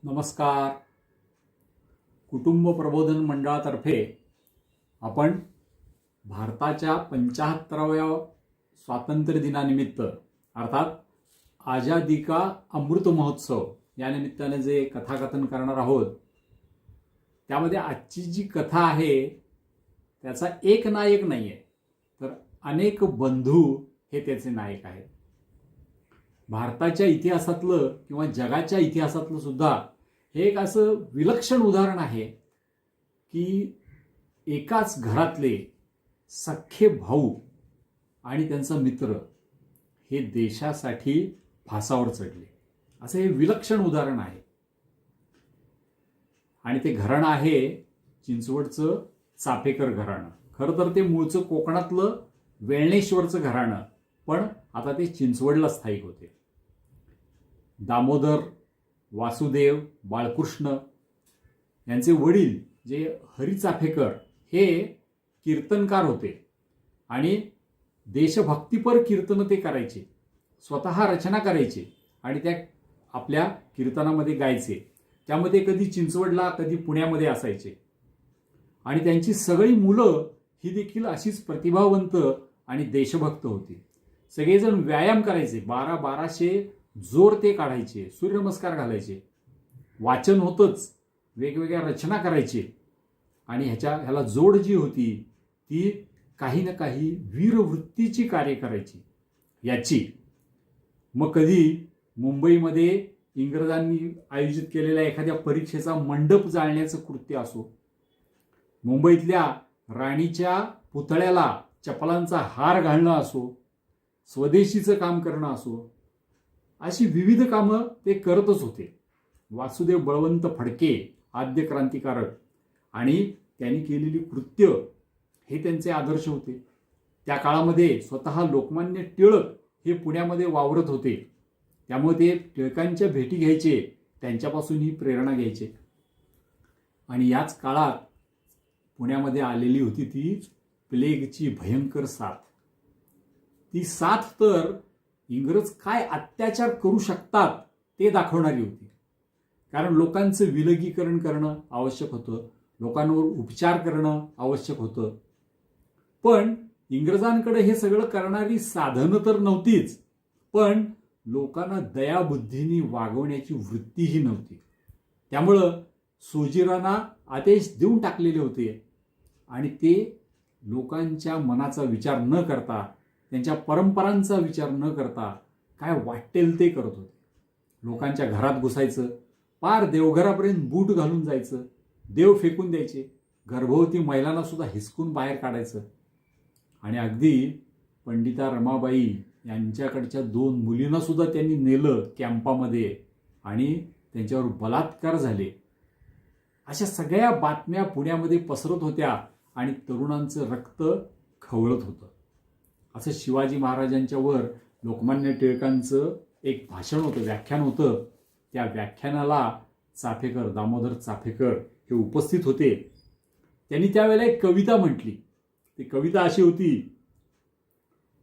नमस्कार. कुटुंब प्रबोधन मंडळातर्फे आपण भारताच्या 75व्या स्वातंत्र्य दिनानिमित्त अर्थात आझादी का अमृत महोत्सव या निमित्ताने जे कथाकथन करणार आहोत त्यामध्ये आजची जी कथा आहे त्याचा एक नायक नाही आहे, तर अनेक बंधू हे त्याचे नायक आहेत. भारताच्या इतिहासातलं किंवा जगाच्या इतिहासातलं सुद्धा हे एक असं विलक्षण उदाहरण आहे की एकाच घरातले सख्खे भाऊ आणि त्यांचा मित्र हे देशासाठी फासावर चढले, असं हे विलक्षण उदाहरण आहे. आणि ते घराणं आहे चिंचवडचं चाफेकर घराणं. खरं तर ते मूळचं कोकणातलं वेळणेश्वरचं घराणं, पण आता ते चिंचवडला स्थायिक होते. दामोदर, वासुदेव, बाळकृष्ण यांचे वडील जे हरी चाफेकर हे कीर्तनकार होते आणि देशभक्तीपर कीर्तन ते करायचे, स्वतः रचना करायचे आणि त्या आपल्या कीर्तनामध्ये गायचे. त्यामध्ये कधी चिंचवडला कधी पुण्यामध्ये असायचे आणि त्यांची सगळी मुलं ही देखील अशीच प्रतिभावंत आणि देशभक्त होती. सगळेजण व्यायाम करायचे, 1200 जोर ते काढायचे, सूर्यनमस्कार घालायचे, वाचन होतंच, वेगवेगळ्या रचना करायचे आणि ह्याला जोड जी होती ती काही ना काही वीरवृत्तीची कार्य करायची याची. मग कधी मुंबईमध्ये इंग्रजांनी आयोजित केलेल्या एखाद्या परीक्षेचा मंडप जाळण्याचं कृत्य असो, मुंबईतल्या राणीच्या पुतळ्याला चपलांचा हार घालणं असो, स्वदेशीचं काम करणं असो, अशी विविध कामं ते करतच होते. वासुदेव बळवंत फडके आद्य क्रांतिकारक आणि त्यांनी केलेली कृत्य हे त्यांचे आदर्श होते. त्या काळामध्ये स्वतः लोकमान्य टिळक हे पुण्यामध्ये वावरत होते, त्यामुळे ते टिळकांच्या भेटी घ्यायचे, त्यांच्यापासून ही प्रेरणा घ्यायचे. आणि याच काळात पुण्यामध्ये आलेली होती ती प्लेगची भयंकर साथ. ती साथ तर इंग्रज काय अत्याचार करू शकतात ते दाखवणारी होती. कारण लोकांचं विलगीकरण करणं आवश्यक होतं, लोकांवर उपचार करणं आवश्यक होतं. पण इंग्रजांकडे हे सगळं करणारी साधनं तर नव्हतीच, पण लोकांना दयाबुद्धीने वागवण्याची वृत्तीही नव्हती. त्यामुळं सोजिरांना आदेश देऊन टाकलेले होते आणि ते लोकांच्या मनाचा विचार न करता, त्यांच्या परंपरांचा विचार न करता काय वाटेल ते करत होते. लोकांच्या घरात घुसायचं, पार देवघरापर्यंत बूट घालून जायचं, देव फेकून द्यायचे, गर्भवती महिलांना सुद्धा हिसकून बाहेर काढायचं. आणि अगदी पंडिता रमाबाई यांच्याकडच्या 2 मुलींना सुद्धा त्यांनी नेलं कॅम्पामध्ये आणि त्यांच्यावर बलात्कार झाले. अशा सगळ्या बातम्या पुण्यामध्ये पसरत होत्या आणि तरुणांचं रक्त खवळत होतं. असं शिवाजी महाराजांच्यावर लोकमान्य टिळकांचं एक भाषण होतं, व्याख्यान होतं. त्या व्याख्यानाला चाफेकर, दामोदर चाफेकर हे उपस्थित होते. त्यांनी त्यावेळेला एक कविता म्हटली. ती कविता अशी होती: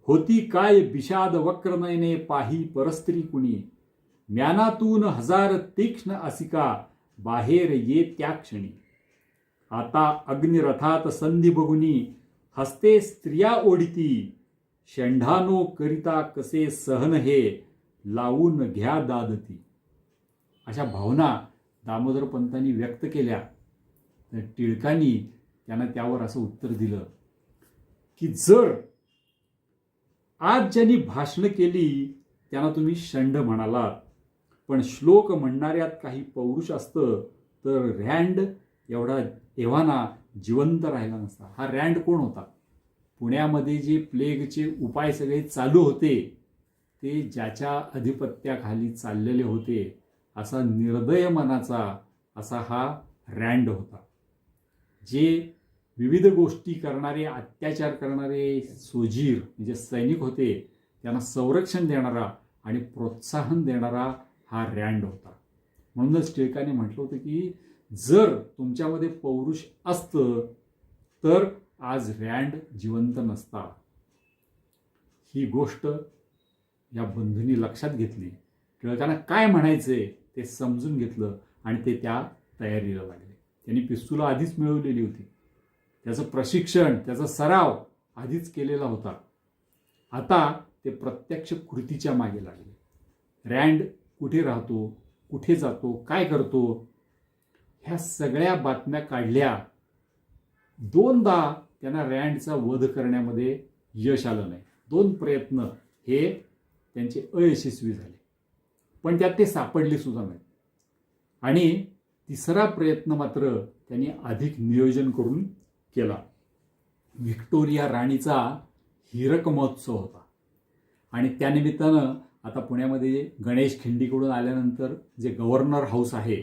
होती काय विषाद वक्र नयने पाही परस्त्री कुणी, म्यानातून हजार तीक्ष्ण असिका बाहेर ये त्या क्षणी. आता अग्निरथात संधी बघुनी हस्ते स्त्रिया ओढिती, शेंढानो करिता कसे सहन हे लावून घ्या दादती. अशा भावना दामोदर पंतांनी व्यक्त केल्या. तर टिळकांनी त्यांना त्यावर असं उत्तर दिलं की जर आज ज्यांनी भाषणं केली त्यांना तुम्ही शंड म्हणालात, पण श्लोक म्हणणाऱ्यात काही पौरुष असतं तर रँड एवढा एव्हाना जिवंत राहिला नसता. हा रँड कोण होता? पुण्यामध्ये जे प्लेगचे उपाय सगळे चालू होते ते ज्याच्या अधिपत्याखाली चाललेले होते असा निर्दय मनाचा असा हा रँड होता. जे विविध गोष्टी करणारे, अत्याचार करणारे सोजीर म्हणजे सैनिक होते, त्यांना संरक्षण देणारा आणि प्रोत्साहन देणारा हा रँड होता. म्हणूनच टिळकाने म्हटलं होतं की जर तुमच्यामध्ये पौरुष असतं तर आज रँड जिवंत नसता. ही गोष्ट या बंधूंनी लक्षात घेतली. टिळकांना काय म्हणायचंय ते समजून घेतलं आणि ते त्या तयारीला लागले. त्यांनी पिस्तुलं आधीच मिळवलेली होती, त्याचं प्रशिक्षण, त्याचा सराव आधीच केलेला होता. आता ते प्रत्यक्ष कृतीच्या मागे लागले. रँड कुठे राहतो, कुठे जातो, काय करतो, ह्या सगळ्या बातम्या काढल्या. 2दा त्यांना रँडचा वध करण्यामध्ये यश आलं नाही. 2 प्रयत्न हे त्यांचे अयशस्वी झाले, पण त्यात ते सापडले सुद्धा नाही. आणि 3रा प्रयत्न मात्र त्यांनी अधिक नियोजन करून केला. व्हिक्टोरिया राणीचा हीरक महोत्सव होता आणि त्यानिमित्तानं आता पुण्यामध्ये गणेश खिंडीकडून आल्यानंतर जे गव्हर्नर हाऊस आहे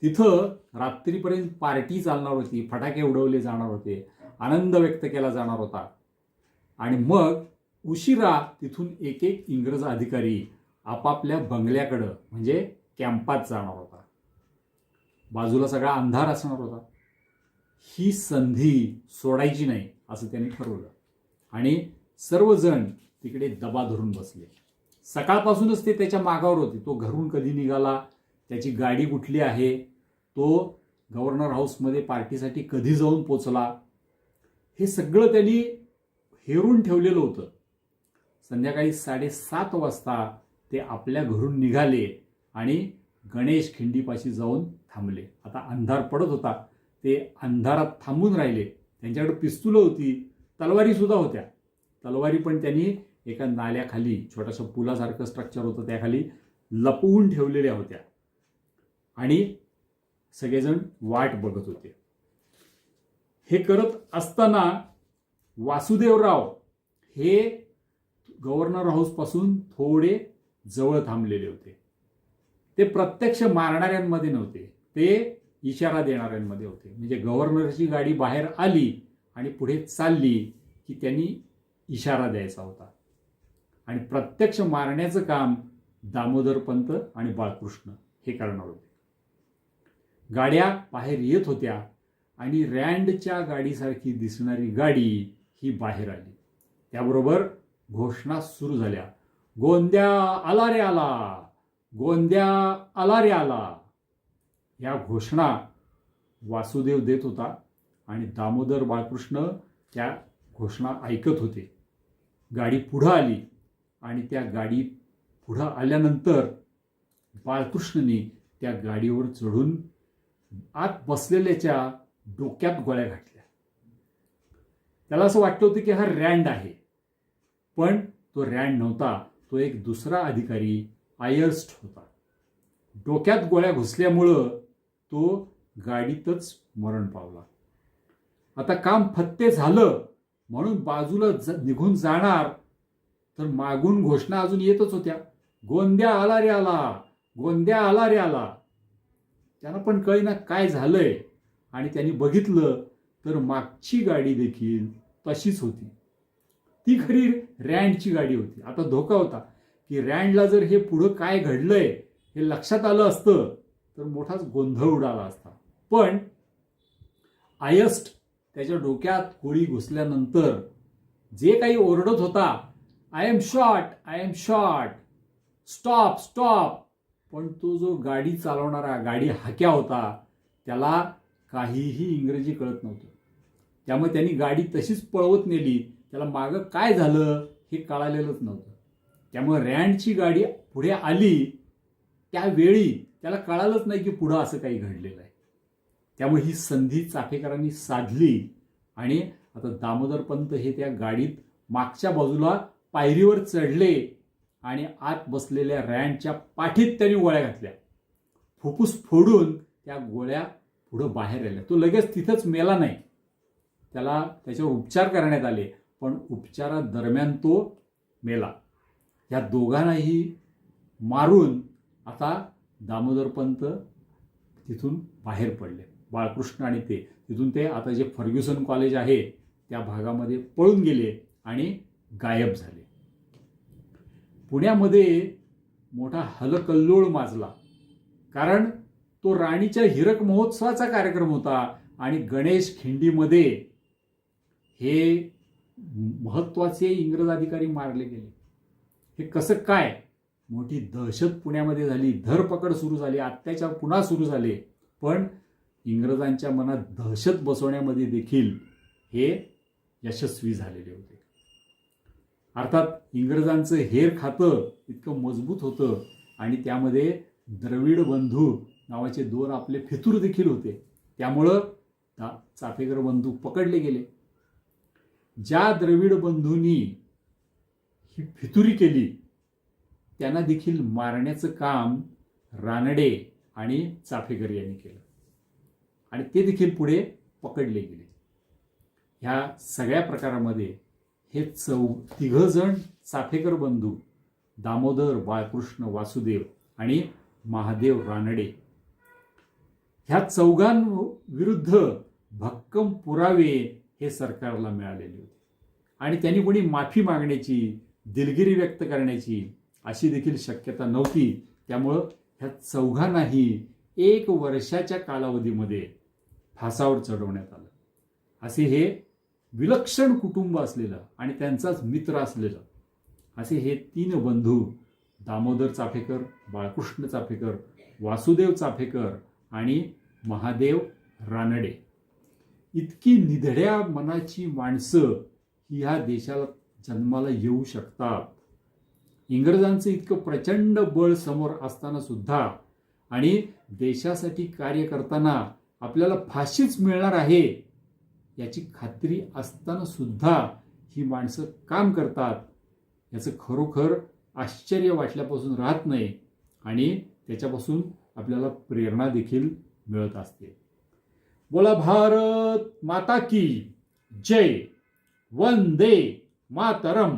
तिथं रात्रीपर्यंत पार्टी चालणार होती, फटाके उडवले जाणार होते, आनंद व्यक्त केला जाणार होता. आणि मग उशिरा तिथून एक इंग्रज अधिकारी आपापल्या बंगल्याकडं म्हणजे कॅम्पात जाणार होता. बाजूला सगळा अंधार असणार होता. ही संधी सोडायची नाही असं त्यांनी ठरवलं आणि सर्वजण तिकडे दबा धरून बसले. सकाळपासूनच ते त्याच्या मागावर होते. तो घरून कधी निघाला, त्याची गाडी कुठली आहे, तो गव्हर्नर हाऊसमध्ये पार्टीसाठी कधी जाऊन पोचला, हे सगळं त्यांनी हेरून ठेवलेलं होतं. संध्याकाळी 7:30 वाजता ते आपल्या घरून निघाले आणि गणेश खिंडीपाशी जाऊन थांबले. आता अंधार पडत होता, ते अंधारात थांबून राहिले. त्यांच्याकडे पिस्तुलं होती, तलवारी सुद्धा होत्या. तलवारी पण त्यांनी एका नाल्याखाली, छोट्याशा पुलासारखं स्ट्रक्चर होतं त्याखाली लपवून ठेवलेल्या होत्या आणि सगळेजण वाट बघत होते. हे करत असताना वासुदेवराव हे गव्हर्नर हाऊसपासून थोडे जवळ थांबलेले होते. ते प्रत्यक्ष मारणाऱ्यांमध्ये नव्हते, ते इशारा देणाऱ्यांमध्ये होते. म्हणजे गव्हर्नरची गाडी बाहेर आली आणि पुढे चालली की त्यांनी इशारा द्यायचा होता. आणि प्रत्यक्ष मारण्याचं काम दामोदरपंत आणि बाळकृष्ण हे करणार होते. गाड्या बाहेर येत होत्या आणि रँडच्या गाडीसारखी दिसणारी गाडी ही बाहेर आली. त्याबरोबर घोषणा सुरू झाल्या, गोंद्या आला रे आला, गोंद्या आला रे आला. या घोषणा वासुदेव देत होता आणि दामोदर बाळकृष्ण त्या घोषणा ऐकत होते. गाडी पुढं आली आणि त्या गाडी पुढं आल्यानंतर बाळकृष्णनी त्या गाडीवर चढून आत बसलेल्याच्या डोक्यात गोळ्या घातल्या. त्याला असं वाटलं होतं की हा रँड आहे, पण तो रँड नव्हता. तो एक दुसरा अधिकारी आयर्स्ट होता. डोक्यात गोळ्या घुसल्यामुळं तो गाडीतच मरण पावला. आता काम फत्ते झालं म्हणून बाजूला निघून जाणार तर मागून घोषणा अजून येतच होत्या, गोंद्या आला रे आला, गोंद्या आला रे आला. त्यांना पण कळेना काय झालंय आणि त्यांनी बघितलं तर मागची गाडी देखील तशीच होती. ती खरी रँडची गाडी होती. आता धोका होता की रँडला जर हे पुढं काय घडलंय हे लक्षात आलं असतं तर मोठाच गोंधळ उडाला असता. पण आयस्ट त्याच्या डोक्यात गोळी घुसल्यानंतर जे काही ओरडत होता, I am shot, I am shot, stop stop, पण तो जो गाडी चालवणारा, गाडी हाक्या होता, त्याला काहीही इंग्रजी कळत नव्हतं. त्यामुळे त्यांनी गाडी तशीच पळवत नेली. त्याला मागं काय झालं हे कळालेलंच नव्हतं. त्यामुळे रँडची गाडी पुढे आली त्यावेळी त्याला कळालंच नाही की पुढं असं काही घडलेलं आहे. त्यामुळे ही संधी चाफेकरांनी साधली आणि आता दामोदरपंत हे त्या गाडीत मागच्या बाजूला पायरीवर चढले आणि आत बसलेल्या रँडच्या पाठीत त्यांनी गोळ्या घातल्या. फुफ्फुस फोडून त्या गोळ्या पुढं बाहेर आल्या. तो लगेच तिथंच मेला नाही. त्याला त्याच्यावर उपचार करण्यात आले, पण उपचारादरम्यान तो मेला. या दोघांनाही मारून आता दामोदरपंत तिथून बाहेर पडले. बाळकृष्ण आणि ते तिथून ते आता जे फर्ग्युसन कॉलेज आहे त्या भागामध्ये पळून गेले आणि गायब झाले. पुण्यामध्ये मोठा हलकल्लोळ माजला, कारण तो राणीच्या हीरक महोत्सवाचा कार्यक्रम होता आणि गणेश खिंडीमध्ये हे महत्वाचे इंग्रज अधिकारी मारले गेले. हे कसं काय मोठी दहशत पुण्यामध्ये झाली, धरपकड सुरू झाली, अत्याचार पुन्हा सुरू झाले. पण इंग्रजांच्या मनात दहशत बसवण्यामध्ये देखील हे यशस्वी झालेले होते. अर्थात इंग्रजांचं हेर खातं इतकं मजबूत होतं आणि त्यामध्ये द्रविड बंधू नावाचे 2 आपले फितूर देखील होते. त्यामुळं चाफेकर बंधू पकडले गेले. ज्या द्रविड बंधूंनी ही फितुरी केली त्यांना देखील मारण्याचं काम रानडे आणि चाफेकर यांनी केलं आणि ते देखील पुढे पकडले गेले. ह्या सगळ्या प्रकारामध्ये हे 3 जण चाफेकर बंधू, दामोदर, बाळकृष्ण, वासुदेव आणि महादेव रानडे, ह्या 4 भक्कम पुरावे हे सरकारला मिळालेले होते आणि त्यांनी कोणी माफी मागण्याची, दिलगिरी व्यक्त करण्याची अशी देखील शक्यता नव्हती. त्यामुळं ह्या 4 1 वर्षाच्या कालावधीमध्ये फासावर चढवण्यात आलं. असे हे विलक्षण कुटुंब असलेलं आणि त्यांचाच मित्र असलेलं असे हे 3 बंधू, दामोदर चाफेकर, बाळकृष्ण चाफेकर, वासुदेव चाफेकर आणि महादेव रानडे, इतकी निधड्या मनाची माणसं ही ह्या देशाला जन्माला येऊ शकतात. इंग्रजांचं इतकं प्रचंड बळ समोर असताना सुद्धा आणि देशासाठी कार्य करताना आपल्याला फाशीच मिळणार आहे याची खात्री असताना सुद्धा ही माणसं काम करतात याचं खरोखर आश्चर्य वाटल्यापासून राहत नाही आणि त्याच्यापासून आपल्याला प्रेरणा देखील मिळत असते. बोला भारत माता की जय. वंदे मातरम.